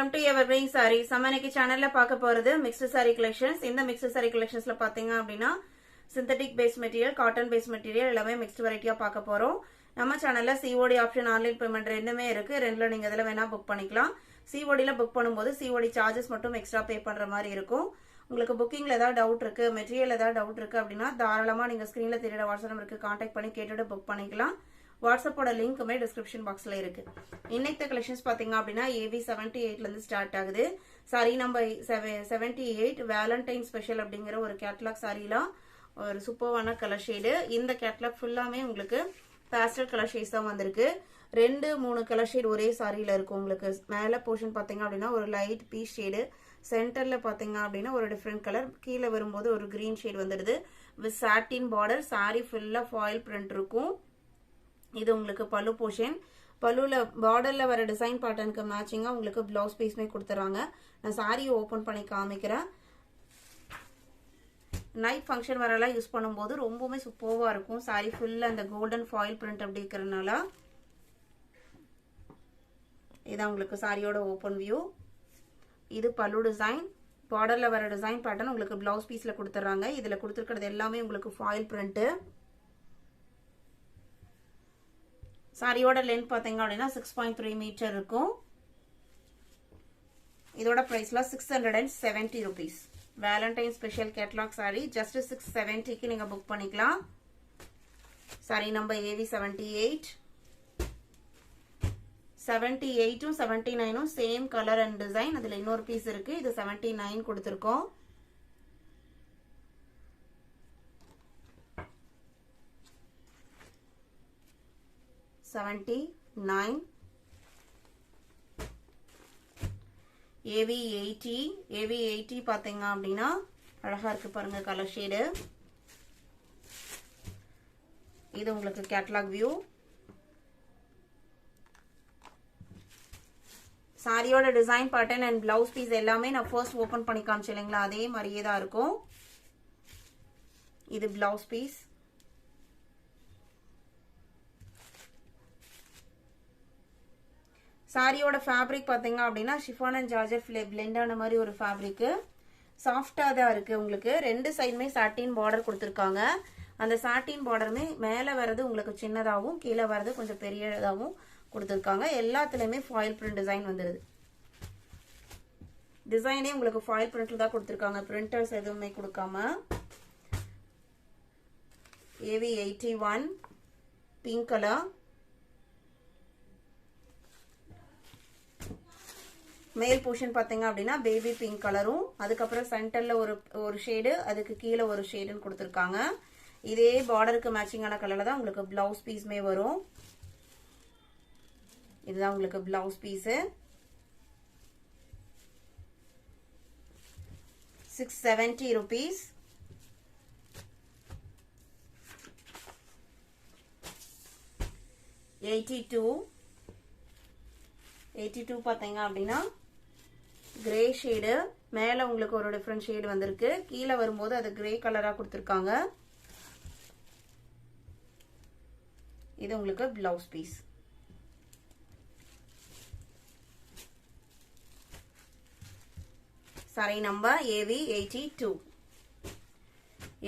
Welcome to Evergreen Sarees. சமனைக்கு சேனல்ல பார்க்க போறது mixed saree collections. இந்த mixed saree collectionsல பாத்தீங்க அப்படினா synthetic based material, cotton based material எல்லாமே mixed variety-ஆ பார்க்க போறோம். நம்ம சேனல்ல COD option ஆன்லைன் பேமெண்ட் ரெண்டுமே இருக்கு. ரெண்டுல நீங்க இதல வேணா புக் பண்ணிக்கலாம். COD ல புக் பண்ணும்போது COD சார்ஜஸ் மட்டும் எக்ஸ்ட்ரா பே பண்ற மாதிரி இருக்கும். உங்களுக்கு புக்கிங்ல ஏதாவது டவுட் இருக்கு, மெட்டீரியல் ஏதாவது டவுட் இருக்கு அப்படினா தாராளமா நீங்க ஸ்கிரீன்ல தெரியற வாட்ஸ்அப் நம்பருக்கு कांटेक्ट பண்ணி கேட்டுட்டு புக் பண்ணிக்கலாம். WhatsApp ஓட லிங்க்குமே டிஸ்கிரிப்ஷன் பாக்ஸ்ல இருக்கு. இன்னைக்கு கலெக்ஷன்ஸ் பாத்தீங்க அப்படினா AB78 ல இருந்து ஸ்டார்ட் ஆகுது. சாரி நம்பர் 78 வேலண்டைன் ஸ்பெஷல் அப்படிங்கற ஒரு கேட்டலாக் சாரில ஒரு சூப்பரான கலர் ஷேட். இந்த கேட்டலாக் ஃபுல்லாமே உங்களுக்கு பாஸ்டல் கலர் ஷேட்ஸ் தான் வந்திருக்கு. 2-3 கலர் ஷேட் ஒரே சாரில இருக்கும். உங்களுக்கு மேல போர்ஷன் பாத்தீங்க அப்படினா ஒரு லைட் பீச் ஷேட், சென்டர்ல பாத்தீங்க அப்படினா ஒரு டிஃபரண்ட் கலர், கீழ வரும்போது ஒரு கிரீன் ஷேட் வந்துருது. வித் சாட்டின் பார்டர், சாரி ஃபுல்லா ஃபாயில் பிரிண்ட் இருக்கும். இது உங்களுக்கு பல்லு போர்ஷன். பல்லுல பார்டர்ல வர டிசைன் பேட்டர்னுக்கு மேட்சிங்கா உங்களுக்கு ப்ளவுஸ் பீஸ்மே கொடுத்துறாங்க. நான் சாரியை ஓபன் பண்ணி காமிக்கிறேன். நைட் ஃபங்க்ஷன் வரலாம் யூஸ் பண்ணும்போது ரொம்பவே சூப்பரா இருக்கும். சாரி ஃபுல்லா அந்த கோல்டன் ஃபாயில் பிரிண்ட் அப்படி இருக்கறனால இதான் உங்களுக்கு சாரியோட ஓபன் வியூ. இது பல்லு டிசைன். பார்டர்ல வர டிசைன் பேட்டர்ன் உங்களுக்கு ப்ளவுஸ் பீஸ்ல கொடுத்துறாங்க. இதுல கொடுத்திருக்கிறது எல்லாமே உங்களுக்கு ஃபாயில் பிரிண்ட். சாரியோட லென்த் பாத்தீங்க அப்படினா 6.3 மீட்டர் இருக்கும். இதோட பிரைஸ்ல 670 rupees. Valentine special catalogue sorry just 670 க்கு நீங்க புக் பண்ணிக்கலாம். Sorry number AB78. 78 79 same colour and design. அதுல இன்னொரு பீஸ் இருக்கு. இது 79 கொடுத்திருக்கோம். AB80 பாத்தீங்க அப்படினா அழகா இருக்கு பாருங்க கலர் ஷேடு. இது உங்களுக்கு கேட்டலாக் வியூ. சாரியோட design pattern and blouse piece எல்லாமே நான் ஃபர்ஸ்ட் ஓபன் பண்ணி காமிச்சேன்ங்களா, அதே மாதிரியே தான் இருக்கும். இது பிளவுஸ் பீஸ். சாரியோட ஃபேப்ரிக் பாத்தீங்க அப்படினா ஷிஃபான் அண்ட் ஜார்ஜெட் பிளெண்ட் ஆன மாதிரி ஒரு ஃபேப்ரிக். சாஃப்டா தான் இருக்கு. உங்களுக்கு ரெண்டு சைடுமே சாட்டின் பார்டர் கொடுத்திருக்காங்க. அந்த சாட்டின் பார்டருமே மேல வரது உங்களுக்கு சின்னதாவும் கீழே வரது கொஞ்சம் பெரியதாவும் கொடுத்திருக்காங்க. எல்லாத்துலயுமே ஃபாயில் பிரிண்ட் டிசைன் வந்துருது. டிசைனே உங்களுக்கு ஃபாயில் பிரிண்ட்ல தான் கொடுத்திருக்காங்க. பிரிண்டர்ஸ் எதுவுமே கொடுக்காம. AB81 pink colour. மேல் போர்ஷன் பாத்தீங்க அப்படினா பேபி பிங்க் கலரும், அதுக்கப்புறம் சென்டர்ல ஒரு ஷேடு, அதுக்கு கீழே ஒரு ஷேடுன்னு கொடுத்திருக்காங்க. இதே பார்டருக்கு மேட்சிங்கான கலர்ல தான் உங்களுக்கு பிளவுஸ் பீஸ்மே வரும். இதுதான் உங்களுக்கு பிளவுஸ் பீஸ். 670 rupees. $82 பாத்தீங்க அப்படின்னா கிரே ஷேடு. மேல உங்களுக்கு ஒரு டிஃபரண்ட் ஷேடு வந்திருக்கு. கீழே வரும்போது அது கிரே கலரா கொடுத்திருக்காங்க. இது உங்களுக்கு blouse piece. Sari number AB82.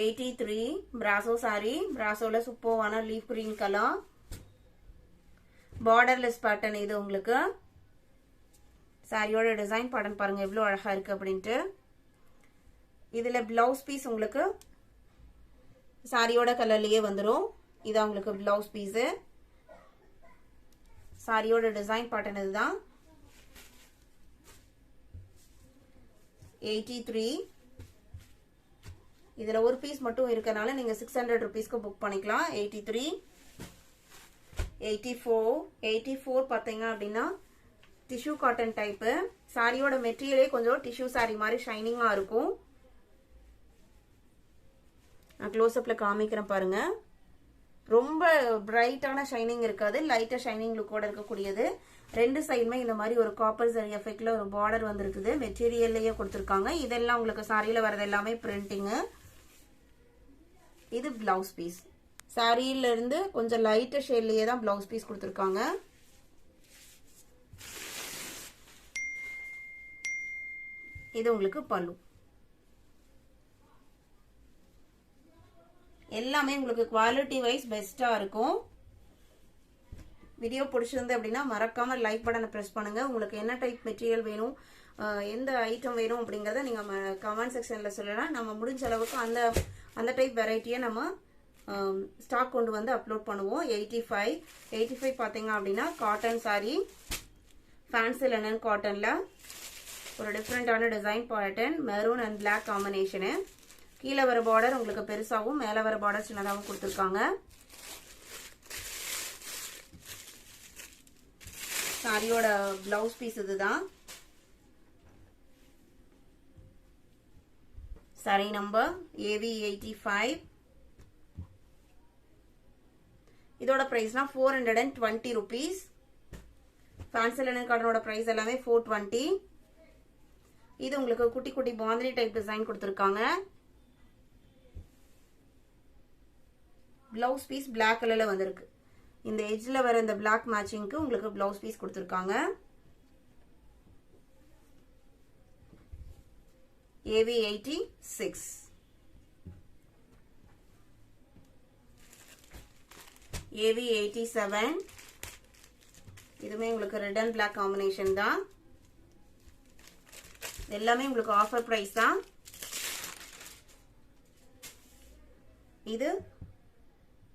83 பிராசோ சாரி. பிராசோல சூப்பரான leaf green colour. Borderless pattern. இது உங்களுக்கு சாரியோட டிசைன் பேட்டர்ன் பாருங்க எவ்வளவு அழகா இருக்கு அப்படின்ட்டு. இதுல பிளவுஸ் பீஸ் உங்களுக்கு சாரியோட கலர்லயே வந்துரும். இது உங்களுக்கு பிளவுஸ் பீஸ். சாரியோட டிசைன் பேட்டர்ன் இதுதான். 83. இதுல ஒரு பீஸ் மட்டும் இருக்கனால நீங்க 600 rupeesக்கு புக் பண்ணிக்கலாம். 83. 84 பாத்தீங்க அப்படின்னா டிஷ்யூ காட்டன் டைப். சாரியோட மெட்டீரியலே கொஞ்சம் டிஷ்யூ சாரி மாதிரி ஷைனிங்கா இருக்கும். நான் க்ளோஸ் அப்ல காமிக்கிறேன் பாருங்க. ரொம்ப பிரைட்டான ஷைனிங் இருக்காது, லைட்டா ஷைனிங் லுக்கோட இருக்கக்கூடியது. ரெண்டு சைடுமே இந்த மாதிரி ஒரு காப்பர் சரி எஃபெக்ட்ல ஒரு பார்டர் வந்திருக்குது. மெட்டீரியல்லையே கொடுத்திருக்காங்க. இதெல்லாம் உங்களுக்கு சாரியில வரது எல்லாமே பிரிண்டிங். இது பிளவுஸ் பீஸ். சாரியில இருந்து கொஞ்சம் லைட் ஷேட்லயே தான் பிளவுஸ் பீஸ் கொடுத்திருக்காங்க. இது உங்களுக்கு பல்லு. எல்லாமே உங்களுக்கு குவாலிட்டி வைஸ் பெஸ்டா இருக்கும். வீடியோ பிடிச்சிருந்து அப்படின்னா மறக்காம லைக் பட்டனை பிரஸ் பண்ணுங்க. உங்களுக்கு என்ன டைப் மெட்டீரியல் வேணும், எந்த ஐட்டம் வேணும் அப்படிங்கறத நீங்க கமெண்ட் செக்ஷன்ல சொல்லலாம். நம்ம முடிஞ்ச அளவுக்கு அந்த டைப் வெரைட்டியை நம்ம ஸ்டாக் கொண்டு வந்து அப்லோட் பண்ணுவோம். 85 பாத்தீங்க அப்படின்னா காட்டன் சாரி, ஃபேன்சி லெனன் காட்டன்ல ஒரு டிஃப்ரெண்டான design pattern, maroon and black combination. கீழே வர பார்டர் உங்களுக்கு பெருசாகவும் மேலே வர பார்டர் சின்னதாகவும் கொடுத்துருக்காங்க. சாரியோட பிளவுஸ் பீஸ் இதுதான். Sorry number AV85. இதோட பிரைஸ்னா 420 rupees. ஃபேன்சி லினன் காட்டனோட பிரைஸ் எல்லாமே 420. இது உங்களுக்கு குட்டி குட்டி பாந்தினி டைப் டிசைன் கொடுத்துருக்காங்க. பிளவுஸ் பீஸ் பிளாக் கலர்ல வந்திருக்கு. இந்த எட்ஜ்ல வர இந்த பிளாக் மேட்சிங்க்கு உங்களுக்கு பிளவுஸ் பீஸ் கொடுத்துருக்காங்க. AV86. AV87. இதுமே உங்களுக்கு ரெட் அண்ட் பிளாக் காம்பினேஷன் தான். எல்லாமே உங்களுக்கு ஆஃபர் பிரைஸ் தான். இது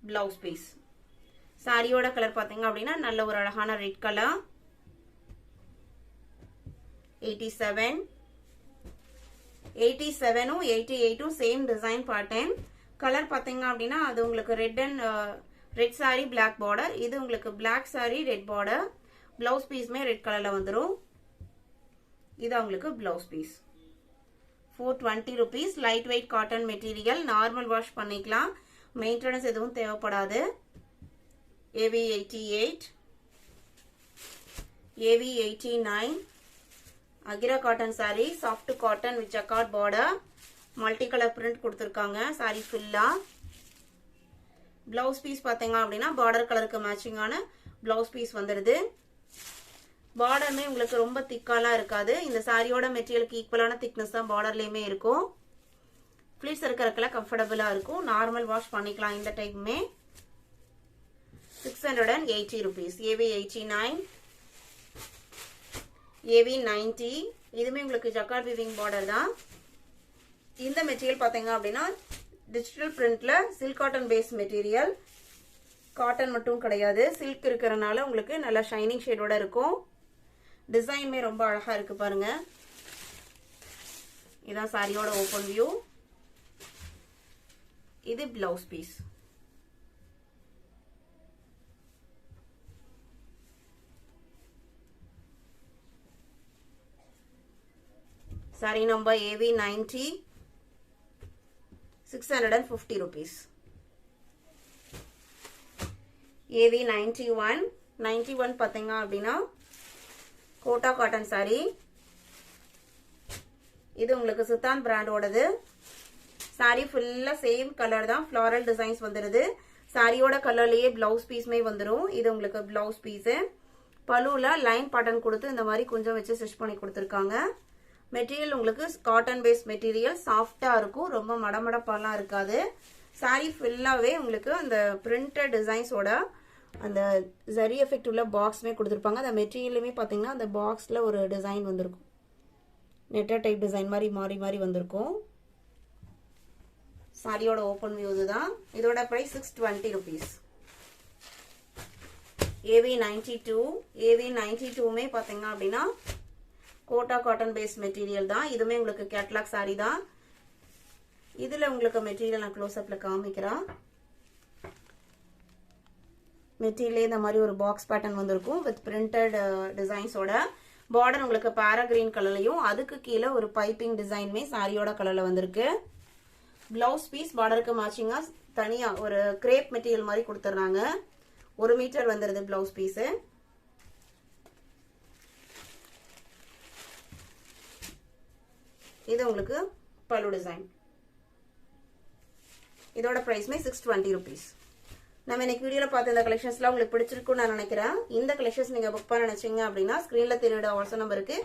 பிளவுஸ் பீஸ். சாரியோட கலர் பாத்தீங்க அப்படின்னா நல்ல ஒரு அழகான ரெட் கலர். 87, 87ம் 88ம் சேம் டிசைன் பேட்டர்ன். கலர் பாத்தீங்க அப்படின்னா அது உங்களுக்கு ரெட் சாரி பிளாக் பார்டர், இது உங்களுக்கு black sari red border. Blouse பீஸ்மே ரெட் கலர்ல வந்துடும். இது உங்களுக்கு blouse piece. 420 rupees. Light weight cotton material, normal wash பண்ணிக்கலாம், மெயின்டெனன்ஸ் எதுவும் தேவைப்படாது. AV88, AV89. Akira cotton sari, soft cotton with jacquard border, multi colour print கொடுத்துருக்காங்க சாரி ஃபுல்லா. பிளவுஸ் பீஸ் பாத்தீங்க அப்படின்னா பார்டர் கலருக்கு மேட்சிங்கான பிளவுஸ் பீஸ் வந்துடுது. பார்டர்மே உங்களுக்கு ரொம்ப திக்காலாம் இருக்காது. இந்த சாரியோட மெட்டீரியலுக்கு ஈக்குவலான திக்னஸ் தான் பார்டர்லயுமே இருக்கும். ஃபிளிட்ஸ் இருக்கிறதுக்கெல்லாம் கம்ஃபர்டபுளா இருக்கும். நார்மல் வாஷ் பண்ணிக்கலாம் இந்த டைப்புமே. 680 rupees. AV89, AV90. இதுமே உங்களுக்கு ஜக்கார்ட் வீவிங் பார்டர் தான். இந்த மெட்டீரியல் பாத்தீங்க அப்படின்னா டிஜிட்டல் பிரிண்ட்ல silk cotton base material. Cotton மட்டும் கிடையாது, சில்க் இருக்கிறனால உங்களுக்கு நல்ல ஷைனிங் ஷேடோட இருக்கும். டிசைன்மே ரொம்ப அழகா இருக்கு பாருங்க. இதான் சாரியோட ஓபன் வியூ. இது blouse piece. Sari number AV90, 650 rupees. AV91, 91 பாத்தீங்க அப்படின்னா கோட்டா காட்டன் சாரி. இது உங்களுக்கு சுத்தான் பிராண்டோடது. சாரி ஃபுல்லா சேம் கலர் தான், ஃப்ளாரல் டிசைன்ஸ் வந்துருது. சாரியோட கலர்லயே பிளவுஸ் பீஸ்மே வந்துடும். இது உங்களுக்கு பிளவுஸ் பீஸ். பல்லுல லைன் பேட்டர்ன் கொடுத்து இந்த மாதிரி கொஞ்சம் வச்சு ஸ்டிச் பண்ணி கொடுத்துருக்காங்க. மெட்டீரியல் உங்களுக்கு காட்டன் பேஸ் மெட்டீரியல், சாஃப்டா இருக்கும், ரொம்ப மடமடப்பாலாம் இருக்காது. சாரி ஃபுல்லாவே உங்களுக்கு அந்த பிரிண்டட் டிசைன்ஸோட அந்த ஜரி எஃபெக்ட் உள்ள பாக்ஸ்மே கொடுத்துருப்பாங்க. அந்த மெட்டீரியலுமே பாத்தீங்கன்னா அந்த பாக்ஸ்ல ஒரு டிசைன் வந்திருக்கும், நெட்டர் டைப் டிசைன் மாதிரி மாறி மாறி வந்திருக்கும். சாரியோட ஓபன் வியூ இதுதான். இதோட பிரைஸ் 620 rupees. AV92, AV92மே பாத்தீங்க அப்படின்னா கோட்டா காட்டன் பேஸ் மெட்டீரியல் தான். இதுமே உங்களுக்கு கேட்லாக் சாரி தான். இதுல உங்களுக்கு மெட்டீரியல் நான் க்ளோஸ் அப்ல காமிக்கிறேன். மெட்டீரியல் இந்த மாதிரி ஒரு பாக்ஸ் பேட்டர்ன் வந்திருக்கும் வித் பிரிண்டட் டிசைன்ஸோட. பார்டர் உங்களுக்கு பாரா கிரீன் கலர்லயும், அதுக்கு கீழே ஒரு பைப்பிங் டிசைன்மே சாரியோட கலர்ல வந்திருக்கு. பிளவுஸ் பீஸ் பார்டருக்கு மேட்சிங்கா தனியா ஒரு கிரேப் மெட்டீரியல் மாதிரி கொடுத்துறாங்க. 1 மீட்டர் வந்துருது பிளவுஸ் பீஸ். இது உங்களுக்கு பல்லு டிசைன். இதோட பிரைஸ்மே 620 rupees. நம்ம இன்னைக்கு வீடியோல பார்த்த இந்த கலெக்ஷன்ஸ்லாம் உங்களுக்கு பிடிச்சிருக்கும்னு நான் நினைக்கிறேன். இந்த கலெக்ஷன்ஸ் நீங்க புக் பண்ண நினைச்சீங்க அப்படின்னா ஸ்கிரீன்ல தெரியுற வாட்ஸ்அப் நம்பருக்கு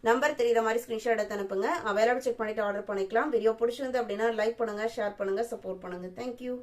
நம்பர் தெரியுற மாதிரி ஸ்கிரீன்ஷாட் எடுத்து அனுப்புங்க. அவைலபிள் செக் பண்ணிட்டு ஆர்டர் பண்ணிக்கலாம். வீடியோ பிடிச்சிருந்து அப்படின்னா லைக் பண்ணுங்க, ஷேர் பண்ணுங்க, சப்போர்ட் பண்ணுங்க. தேங்க்யூ.